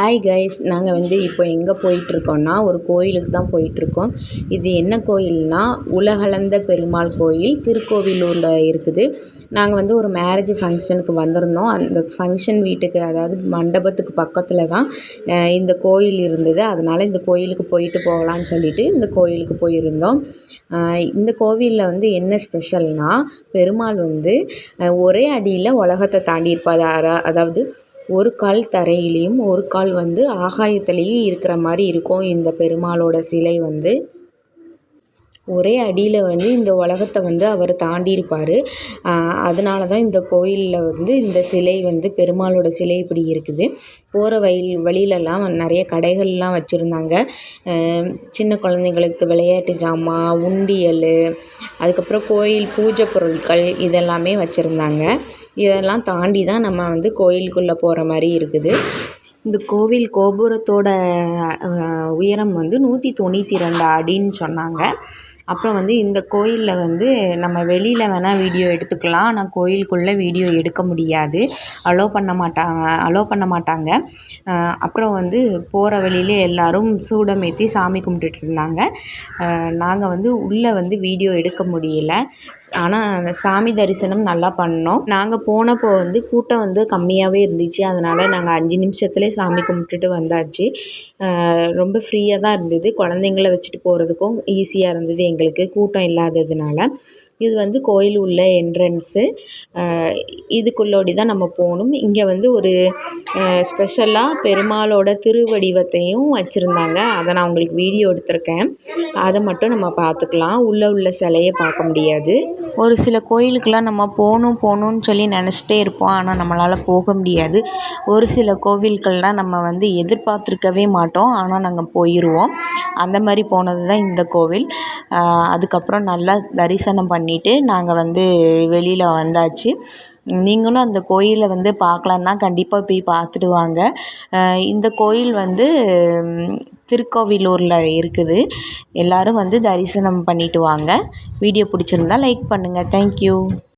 Hi guys, நாங்கள் இப்போ எங்கே போயிட்டுருக்கோன்னா ஒரு கோயிலுக்கு தான் போயிட்டுருக்கோம். இது என்ன கோயில்னா உலகளந்த பெருமாள் கோயில் திருக்கோவிலூரில் இருக்குது. நாங்கள் ஒரு மேரேஜ் ஃபங்க்ஷனுக்கு வந்திருந்தோம். அந்த ஃபங்க்ஷன் வீட்டுக்கு, அதாவது மண்டபத்துக்கு பக்கத்தில் தான் இந்த கோயில் இருந்தது. அதனால் இந்த கோயிலுக்கு போயிட்டு போகலான்னு சொல்லிட்டு இந்த கோயிலுக்கு போயிருந்தோம். இந்த கோவிலில் என்ன ஸ்பெஷல்னால், பெருமாள் ஒரே அடியில் உலகத்தை தாண்டியிருப்பார். அதாவது ஒரு கால் தரையிலையும் ஒரு கால் ஆகாயத்துலேயும் இருக்கிற மாதிரி இருக்கும். இந்த பெருமாளோட சிலை ஒரே அடியில் இந்த உலகத்தை அவர் தாண்டியிருப்பார். அதனால தான் இந்த கோயிலில் இந்த சிலை பெருமாளோட சிலை இப்படி இருக்குது. போகிற வழியிலலாம் நிறைய கடைகள்லாம் வச்சுருந்தாங்க. சின்ன குழந்தைங்களுக்கு விளையாட்டு ஜாமான், உண்டியல், அதுக்கப்புறம் கோயில் பூஜை பொருட்கள் இதெல்லாமே வச்சுருந்தாங்க. இதெல்லாம் தாண்டி தான் நம்ம கோயிலுக்குள்ளே போகிற மாதிரி இருக்குது. இந்த கோவில் கோபுரத்தோட உயரம் 192 அடின்னு சொன்னாங்க. அப்புறம் இந்த கோயிலில் நம்ம வெளியில் வேணால் வீடியோ எடுத்துக்கலாம், ஆனால் கோயிலுக்குள்ளே வீடியோ எடுக்க முடியாது, அலோவ் பண்ண மாட்டாங்க. அப்புறம் போகிற வழியிலே எல்லோரும் சூடமேற்றி சாமி கும்பிட்டுட்டு இருந்தாங்க. நாங்கள் உள்ளே வீடியோ எடுக்க முடியல, ஆனால் சாமி தரிசனம் நல்லா பண்ணோம். நாங்கள் போனப்போ கூட்டம் கம்மியாகவே இருந்துச்சு. அதனால் நாங்கள் 5 நிமிஷத்துலேயே சாமி கும்பிட்டுட்டு வந்தாச்சு. ரொம்ப ஃப்ரீயாக தான் இருந்தது. குழந்தைங்கள வச்சுட்டு போகிறதுக்கும் ஈஸியாக இருந்தது எங்களுக்கு, கூட்டம் இல்லாததுனால. இது கோயில் உள்ள என்ட்ரன்ஸு. இதுக்குள்ளோடி தான் நம்ம போகணும். இங்கே ஒரு ஸ்பெஷலாக பெருமாளோட திருவடிவத்தையும் வச்சுருந்தாங்க. அதை நான் உங்களுக்கு வீடியோ எடுத்திருக்கேன், அதை மட்டும் நம்ம பார்த்துக்கலாம். உள்ளே உள்ள சிலையை பார்க்க முடியாது. ஒரு சில கோயிலுக்கெலாம் நம்ம போகணும்னு சொல்லி நினச்சிட்டே இருப்போம், ஆனால் நம்மளால் போக முடியாது. ஒரு சில கோவில்கள்லாம் நம்ம எதிர்பார்த்துருக்கவே மாட்டோம், ஆனால் நாங்கள் போயிடுவோம். அந்த மாதிரி போனது தான் இந்த கோவில். அதுக்கப்புறம் நல்லா தரிசனம் பண்ணிவிட்டு நாங்கள் வெளியில் வந்தாச்சு. நீங்களும் அந்த கோயிலை பார்க்கலான்னா கண்டிப்பாக போய் பார்த்துட்டு வாங்க. இந்த கோயில் திருக்கோவிலூரில் இருக்குது. எல்லோரும் தரிசனம் பண்ணிவிட்டு வாங்க. வீடியோ பிடிச்சிருந்தா லைக் பண்ணுங்கள். தேங்க்யூ.